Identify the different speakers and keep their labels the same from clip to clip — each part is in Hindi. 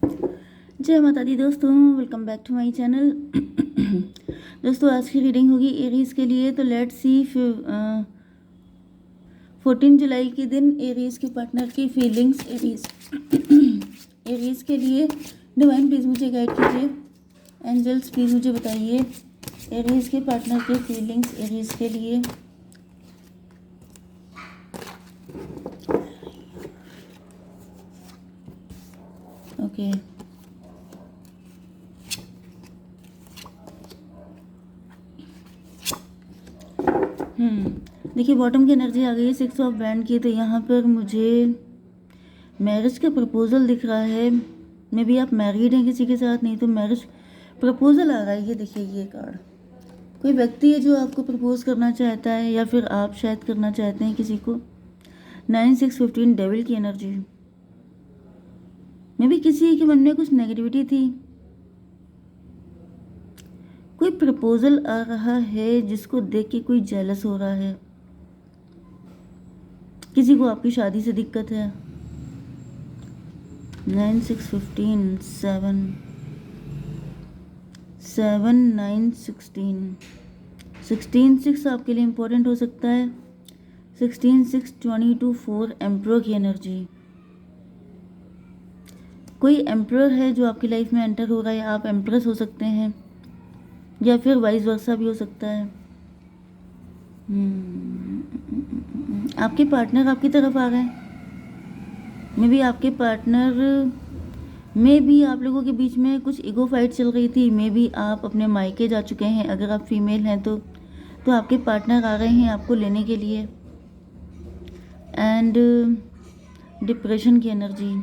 Speaker 1: जय माता दी दोस्तों, welcome back to my channel. दोस्तों आज की रीडिंग होगी एरीज के लिए। तो लेट्स सी 14 जुलाई के दिन एरीज के पार्टनर की फीलिंग्स एरीज एरीज के लिए। डिवाइन प्लीज़ मुझे गाइड कीजिए। एंजल्स प्लीज़ मुझे बताइए एरीज के पार्टनर की फीलिंग्स एरीज के लिए। ओके देखिए बॉटम की एनर्जी आ गई है 6 ऑफ बैंड की। तो यहाँ पर मुझे मैरिज का प्रपोजल दिख रहा है। मे बी आप मैरिड हैं किसी के साथ, नहीं तो मैरिज प्रपोजल आ रहा है। ये देखिए ये कार्ड, कोई व्यक्ति है जो आपको प्रपोज करना चाहता है या फिर आप शायद करना चाहते हैं किसी को। 9 6 15 डेविल की एनर्जी। मे बी किसी के मन में कुछ नेगेटिविटी थी। कोई प्रपोजल आ रहा है जिसको देख के कोई जेलस हो रहा है। किसी को आपकी शादी से दिक्कत है। 9 6 15 7 7 9 16 16 6 आपके लिए इम्पोर्टेंट हो सकता है। 16 6 22 4 एम्परर की एनर्जी। कोई एम्परर है जो आपकी लाइफ में एंटर हो रहा है। आप एम्प्रेस हो सकते हैं या फिर वाइस वर्सा भी हो सकता है। आपके पार्टनर आपकी तरफ आ गए। मे बी आपके पार्टनर में भी आप लोगों के बीच में कुछ ईगो फाइट चल रही थी। मे बी आप अपने मायके जा चुके हैं। अगर आप फीमेल हैं तो आपके पार्टनर आ गए हैं आपको लेने के लिए। एंड डिप्रेशन की एनर्जी।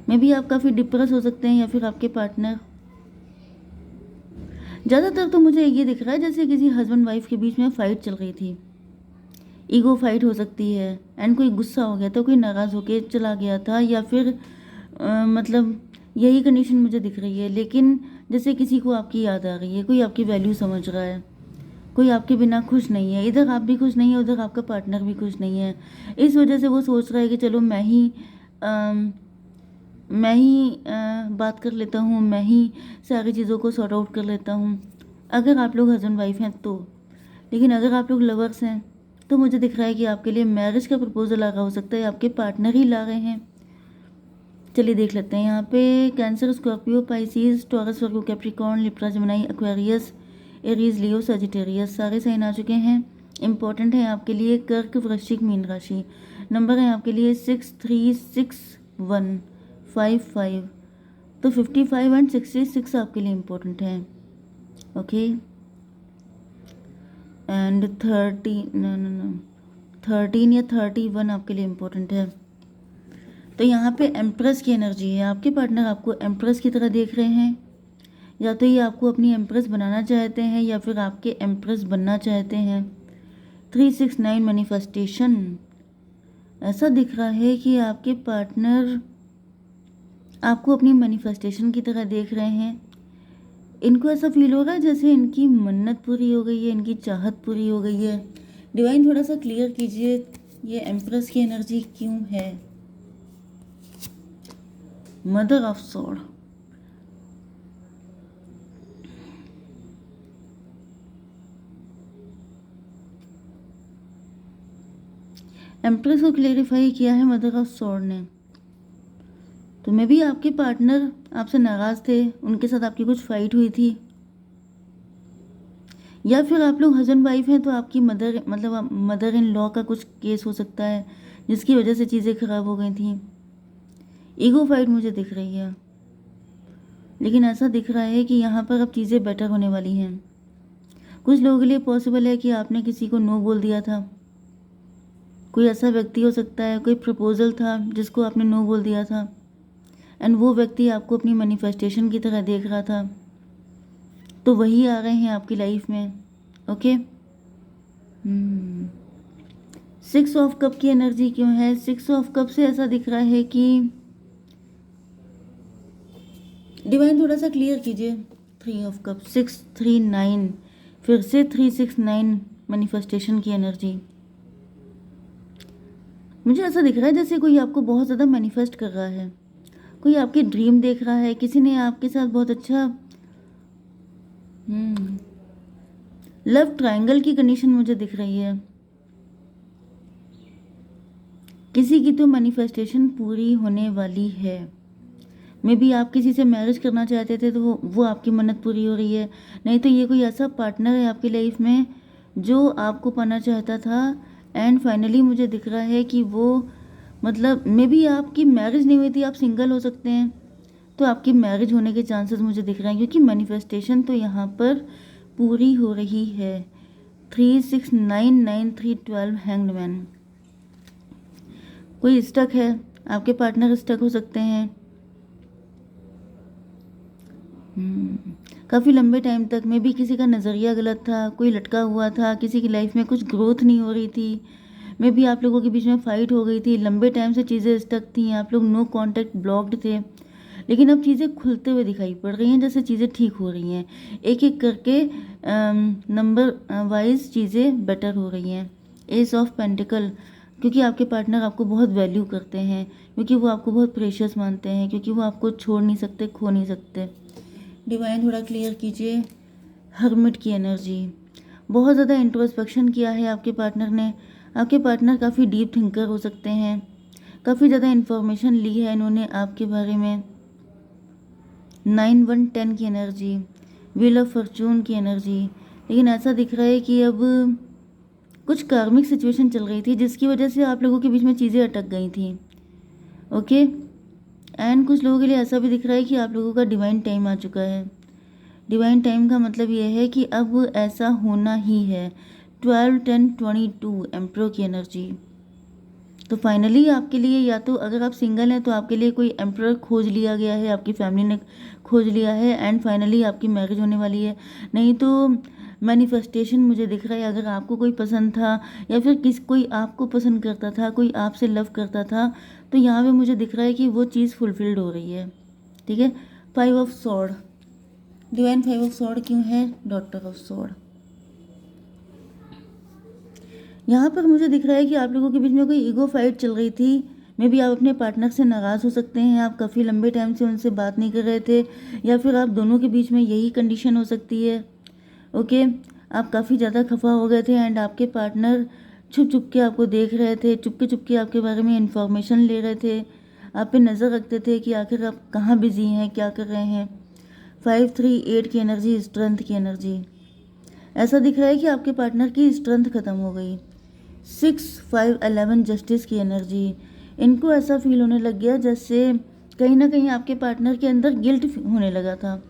Speaker 1: मे बी आप काफ़ी डिप्रेस हो सकते हैं या फिर आपके पार्टनर। ज़्यादातर तो मुझे ये दिख रहा है जैसे किसी हस्बैंड वाइफ के बीच में फ़ाइट चल रही थी। ईगो फाइट हो सकती है एंड कोई गुस्सा हो गया था, कोई नाराज़ होके चला गया था या फिर मतलब यही कंडीशन मुझे दिख रही है। लेकिन जैसे किसी को आपकी याद आ रही है, कोई आपकी वैल्यू समझ रहा है, कोई आपके बिना खुश नहीं है। इधर आप भी खुश नहीं है, उधर आपका पार्टनर भी खुश नहीं है। इस वजह से वो सोच रहा है कि चलो मैं ही बात कर लेता हूँ, मैं ही सारी चीज़ों को सॉर्ट आउट कर लेता हूँ। अगर आप लोग हस्बैंड वाइफ हैं तो। लेकिन अगर आप लोग लवर्स हैं तो मुझे दिख रहा है कि आपके लिए मैरिज का प्रपोजल आ रहा हो सकता है, आपके पार्टनर ही ला रहे हैं। चलिए देख लेते हैं। यहाँ पे Cancer, Scorpio, Pisces, Taurus, Virgo, Capricorn, Libra, Gemini, Aquarius, Aries, Leo, Sagittarius सारे साइन आ चुके हैं। इंपॉर्टेंट है आपके लिए कर्क, वृश्चिक, मीन राशि। नंबर है आपके लिए 6 3 6 1 5 5। तो 55 एंड 66 आपके लिए इम्पोर्टेंट है। ओके एंड 13 या 31 आपके लिए इम्पोर्टेंट है। तो यहाँ पे एम्प्रेस की एनर्जी है। आपके पार्टनर आपको एम्प्रेस की तरह देख रहे हैं। या तो ये आपको अपनी एम्प्रेस बनाना चाहते हैं या फिर आपके एम्प्रेस बनना चाहते हैं। 369 मैनिफेस्टेशन। ऐसा दिख रहा है कि आपके पार्टनर आपको अपनी मैनिफेस्टेशन की तरह देख रहे हैं। इनको ऐसा फील हो रहा है जैसे इनकी मन्नत पूरी हो गई है, इनकी चाहत पूरी हो गई है। डिवाइन थोड़ा सा क्लियर कीजिए ये एम्प्रेस की एनर्जी क्यों है। मदर ऑफ सोड। एम्प्रेस को क्लेरिफाई किया है मदर ऑफ सोड ने। तो मे भी आपके पार्टनर आपसे नाराज़ थे, उनके साथ आपकी कुछ फाइट हुई थी। या फिर आप लोग हस्बैंड वाइफ हैं तो आपकी मदर इन लॉ का कुछ केस हो सकता है जिसकी वजह से चीज़ें खराब हो गई थी। ईगो फाइट मुझे दिख रही है। लेकिन ऐसा दिख रहा है कि यहाँ पर अब चीज़ें बेटर होने वाली हैं। कुछ लोगों के लिए पॉसिबल है कि आपने किसी को नो बोल दिया था। कोई ऐसा व्यक्ति हो सकता है, कोई प्रपोजल था जिसको आपने नो बोल दिया था एंड वो व्यक्ति आपको अपनी मैनिफेस्टेशन की तरह देख रहा था। तो वही आ गए हैं आपकी लाइफ में। ओके 6 ऑफ कप की एनर्जी क्यों है। 6 ऑफ कप से ऐसा दिख रहा है कि डिवाइन थोड़ा सा क्लियर कीजिए। 3 ऑफ कप 6 3 9 फिर से 3 6 9 मैनिफेस्टेशन की एनर्जी। मुझे ऐसा दिख रहा है जैसे कोई आपको बहुत ज़्यादा मैनिफेस्ट कर रहा है। कोई आपकी ड्रीम देख रहा है, किसी ने आपके साथ बहुत अच्छा लव ट्रायंगल की कंडीशन मुझे दिख रही है। किसी की तो मैनिफेस्टेशन पूरी होने वाली है। मे बी आप किसी से मैरिज करना चाहते थे तो वो आपकी मन्नत पूरी हो रही है। नहीं तो ये कोई ऐसा पार्टनर है आपकी लाइफ में जो आपको पाना चाहता था, एंड फाइनली मुझे दिख रहा है कि वो मतलब मे बी आपकी मैरिज नहीं हुई थी, आप सिंगल हो सकते हैं, तो आपकी मैरिज होने के चांसेस मुझे दिख रहे हैं, क्योंकि मैनिफेस्टेशन तो यहाँ पर पूरी हो रही है। 3 6 9 9 3 12 हैंग्ड मैन। कोई स्टक है, आपके पार्टनर स्टक हो सकते हैं। काफ़ी लंबे टाइम तक में भी किसी का नज़रिया गलत था, कोई लटका हुआ था, किसी की लाइफ में कुछ ग्रोथ नहीं हो रही थी, मे भी आप लोगों के बीच में फ़ाइट हो गई थी, लंबे टाइम से चीज़ें स्टक थी, आप लोग नो कांटेक्ट ब्लॉक्ड थे। लेकिन अब चीज़ें खुलते हुए दिखाई पड़ रही हैं, जैसे चीज़ें ठीक हो रही हैं, एक एक करके नंबर वाइज चीज़ें बेटर हो रही हैं। एस ऑफ पेंटिकल, क्योंकि आपके पार्टनर आपको बहुत वैल्यू करते हैं, क्योंकि वो आपको बहुत प्रेशियस मानते हैं, क्योंकि वो आपको छोड़ नहीं सकते, खो नहीं सकते। डिवाइन थोड़ा क्लियर कीजिए हर्मिट की एनर्जी। बहुत ज़्यादा इंट्रोस्पेक्शन किया है आपके पार्टनर ने। आपके पार्टनर काफ़ी डीप थिंकर हो सकते हैं, काफ़ी ज़्यादा इन्फॉर्मेशन ली है इन्होंने आपके बारे में। 9 1 10 की एनर्जी, व्हील ऑफ फॉर्चून की एनर्जी। लेकिन ऐसा दिख रहा है कि अब कुछ कार्मिक सिचुएशन चल रही थी जिसकी वजह से आप लोगों के बीच में चीज़ें अटक गई थी। ओके, एंड कुछ लोगों के लिए ऐसा भी दिख रहा है कि आप लोगों का डिवाइन टाइम आ चुका है। डिवाइन टाइम का मतलब ये है कि अब ऐसा होना ही है। 12 10 22 एम्प्रो की एनर्जी। तो फाइनली आपके लिए, या तो अगर आप सिंगल हैं तो आपके लिए कोई एम्प्रोर खोज लिया गया है, आपकी फैमिली ने खोज लिया है, एंड फाइनली आपकी मैरिज होने वाली है। नहीं तो मैनिफेस्टेशन मुझे दिख रहा है, अगर आपको कोई पसंद था या फिर कोई आपको पसंद करता था, कोई आपसे लव करता था, तो यहाँ पे मुझे दिख रहा है कि वो चीज़ फुलफिल्ड हो रही है। ठीक है। 5 of sword, divine 5 of sword क्यों है? Daughter of sword. यहाँ पर मुझे दिख रहा है कि आप लोगों के बीच में कोई ईगो फाइट चल रही थी। मे बी आप अपने पार्टनर से नाराज़ हो सकते हैं, आप काफ़ी लंबे टाइम से उनसे बात नहीं कर रहे थे, या फिर आप दोनों के बीच में यही कंडीशन हो सकती है। ओके, आप काफ़ी ज़्यादा खफा हो गए थे, एंड आपके पार्टनर छुप छुप के आपको देख रहे थे, चुपके के आपके बारे में इंफॉर्मेशन ले रहे थे, आप पे नज़र रखते थे कि आखिर आप कहाँ बिजी हैं, क्या कर रहे हैं। 5 3 8 की एनर्जी, स्ट्रेंथ की एनर्जी। ऐसा दिख रहा है कि आपके पार्टनर की स्ट्रेंथ ख़त्म हो गई। 6 5 11 जस्टिस की एनर्जी। इनको ऐसा फील होने लग गया जैसे कहीं ना कहीं आपके पार्टनर के अंदर गिल्ट होने लगा था।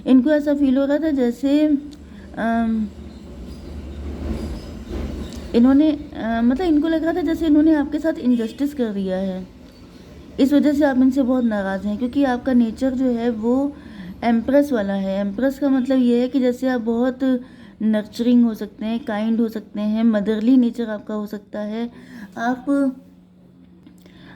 Speaker 1: इनको ऐसा फील हो रहा था जैसे इन्होंने मतलब इनको लग रहा था जैसे इन्होंने आपके साथ इनजस्टिस कर दिया है। इस वजह से आप इनसे बहुत नाराज़ हैं, क्योंकि आपका नेचर जो है वो एम्प्रेस वाला है। एम्प्रेस का मतलब ये है कि जैसे आप बहुत नर्चरिंग हो सकते हैं, काइंड हो सकते हैं, मदरली नेचर आपका हो सकता है। आप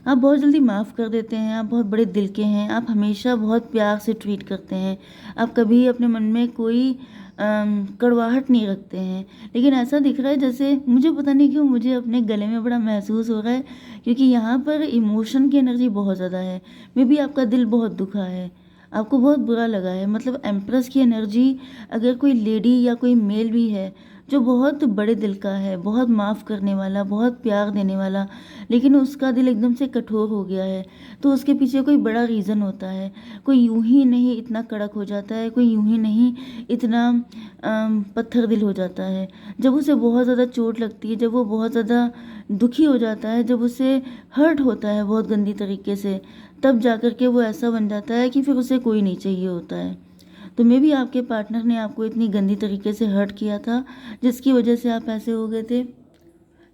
Speaker 1: बहुत जल्दी माफ़ कर देते हैं, आप बहुत बड़े दिल के हैं, आप हमेशा बहुत प्यार से ट्रीट करते हैं, आप कभी अपने मन में कोई कड़वाहट नहीं रखते हैं। लेकिन ऐसा दिख रहा है जैसे, मुझे पता नहीं क्यों मुझे अपने गले में बड़ा महसूस हो रहा है, क्योंकि यहाँ पर इमोशन की एनर्जी बहुत ज़्यादा है। मे बी आपका दिल बहुत दुखा है, आपको बहुत बुरा लगा है। मतलब एम्प्रेस की एनर्जी, अगर कोई लेडी या कोई मेल भी है जो बहुत बड़े दिल का है, बहुत माफ़ करने वाला, बहुत प्यार देने वाला, लेकिन उसका दिल एकदम से कठोर हो गया है, तो उसके पीछे कोई बड़ा रीज़न होता है। कोई यूं ही नहीं इतना कड़क हो जाता है, कोई यूं ही नहीं इतना पत्थर दिल हो जाता है। जब उसे बहुत ज़्यादा चोट लगती है, जब वो बहुत ज़्यादा दुखी हो जाता है, जब उसे हर्ट होता है बहुत गंदी तरीके से, तब जाकर के वो ऐसा बन जाता है कि फिर उसे कोई नहीं चाहिए होता है। तो मे भी आपके पार्टनर ने आपको इतनी गंदी तरीके से हर्ट किया था, जिसकी वजह से आप ऐसे हो गए थे।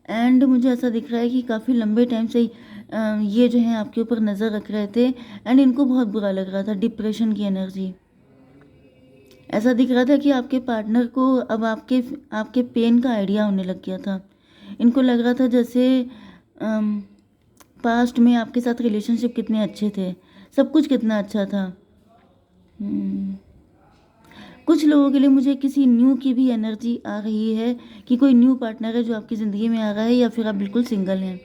Speaker 1: एंड मुझे ऐसा दिख रहा है कि काफ़ी लंबे टाइम से ये जो है आपके ऊपर नज़र रख रहे थे, एंड इनको बहुत बुरा लग रहा था। डिप्रेशन की एनर्जी। ऐसा दिख रहा था कि आपके पार्टनर को अब आपके पेन का आइडिया होने लग गया था। इनको लग रहा था जैसे पास्ट में आपके साथ रिलेशनशिप कितने अच्छे थे, सब कुछ कितना अच्छा था। कुछ लोगों के लिए मुझे किसी न्यू की भी एनर्जी आ रही है, कि कोई न्यू पार्टनर है जो आपकी ज़िंदगी में आ रहा है, या फिर आप बिल्कुल सिंगल हैं।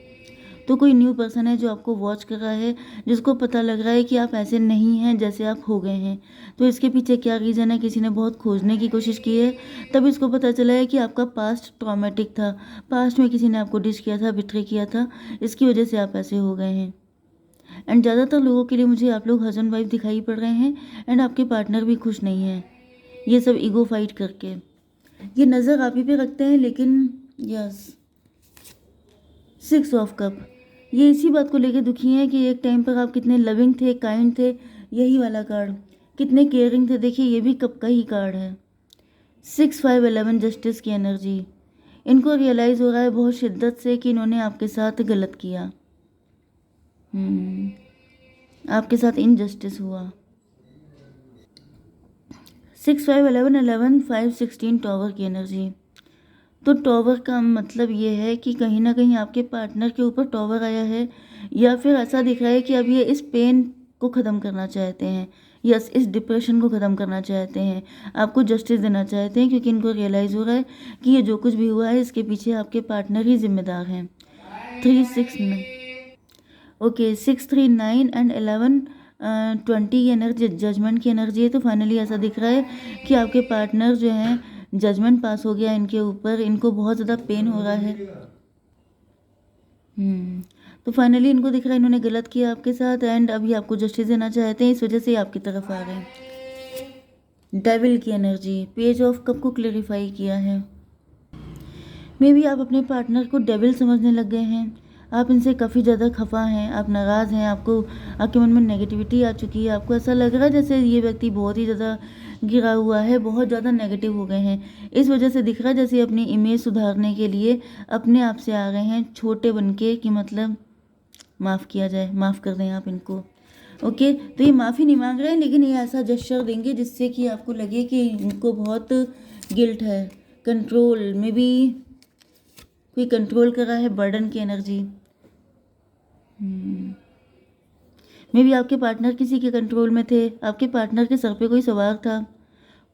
Speaker 1: तो कोई न्यू पर्सन है जो आपको वॉच कर रहा है, जिसको पता लग रहा है कि आप ऐसे नहीं हैं जैसे आप हो गए हैं। तो इसके पीछे क्या रीज़न है, किसी ने बहुत खोजने की कोशिश की है, तब इसको पता चला है कि आपका पास्ट ट्रॉमेटिक था, पास्ट में किसी ने आपको डिश किया था, बिट्रे किया था, इसकी वजह से आप ऐसे हो गए हैं। एंड ज़्यादातर लोगों के लिए मुझे आप लोग हस्बैंड वाइफ दिखाई पड़ रहे हैं, एंड आपके पार्टनर भी खुश नहीं है, ये सब ईगो फाइट करके। ये नज़र आप ही पे रखते हैं, लेकिन यस, 6 ऑफ कप, ये इसी बात को लेकर दुखी हैं कि एक टाइम पर आप कितने लविंग थे, काइंड थे, यही वाला कार्ड, कितने केयरिंग थे। देखिए ये भी कप का ही कार्ड है, 6 5 11 जस्टिस की एनर्जी। इनको रियलाइज़ हो रहा है बहुत शिद्दत से कि इन्होंने आपके साथ गलत किया, आपके साथ इनजस्टिस हुआ। 6 5 11 11 5 16 टॉवर की एनर्जी। तो टॉवर का मतलब ये है कि कहीं ना कहीं आपके पार्टनर के ऊपर टॉवर आया है, या फिर ऐसा दिख रहा है कि अब ये इस पेन को ख़त्म करना चाहते हैं, यस, इस डिप्रेशन को ख़त्म करना चाहते हैं, आपको जस्टिस देना चाहते हैं, क्योंकि इनको रियलाइज़ हो रहा है कि ये जो कुछ भी हुआ है इसके पीछे आपके पार्टनर ही जिम्मेदार हैं। 3 6 ओके, 6 3 9 एंड 11 20 की एनर्जी जजमेंट की एनर्जी है। तो फाइनली ऐसा दिख रहा है कि आपके पार्टनर जो हैं, जजमेंट पास हो गया इनके ऊपर, इनको बहुत ज़्यादा पेन हो रहा है। तो फाइनली इनको दिख रहा है इन्होंने गलत किया आपके साथ, एंड अभी आपको जस्टिस देना चाहते हैं, इस वजह से ही आपकी तरफ आ रहे हैं। डेविल की एनर्जी, पेज ऑफ कप को क्लेरिफाई किया है। मे बी आप अपने पार्टनर को डेविल समझने लग गए हैं, आप इनसे काफ़ी ज़्यादा खफा हैं, आप नाराज़ हैं, आपके मन में नेगेटिविटी आ चुकी है, आपको ऐसा लग रहा है जैसे ये व्यक्ति बहुत ही ज़्यादा गिरा हुआ है, बहुत ज़्यादा नेगेटिव हो गए हैं। इस वजह से दिख रहा है जैसे अपनी इमेज सुधारने के लिए अपने आप से आ गए हैं छोटे बन के, कि मतलब माफ़ किया जाए, माफ़ कर दें आप इनको। ओके, तो ये माफ़ी नहीं मांग रहे हैं, लेकिन ये ऐसा जेस्चर देंगे जिससे कि आपको लगे कि इनको बहुत गिल्ट है, कंट्रोल में भी कोई कंट्रोल कर रहा है, बर्डन की एनर्जी। मे बी आपके पार्टनर किसी के कंट्रोल में थे, आपके पार्टनर के सर पे कोई सवार था,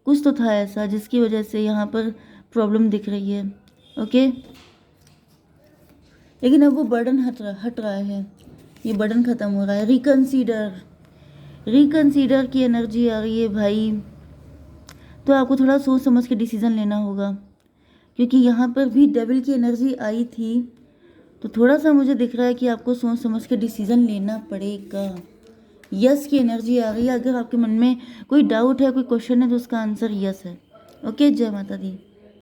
Speaker 1: कुछ तो था ऐसा जिसकी वजह से यहाँ पर प्रॉब्लम दिख रही है। ओके, लेकिन अब वो बर्डन हट रहा है, ये बर्डन ख़त्म हो रहा है। रिकंसीडर की एनर्जी आ रही है भाई। तो आपको थोड़ा सोच समझ के डिसीज़न लेना होगा, क्योंकि यहाँ पर भी डेविल की एनर्जी आई थी, तो थोड़ा सा मुझे दिख रहा है कि आपको सोच समझ के डिसीज़न लेना पड़ेगा। यस की एनर्जी आ रही है, अगर आपके मन में कोई डाउट है, कोई क्वेश्चन है, तो उसका आंसर यस है। ओके, जय माता दी।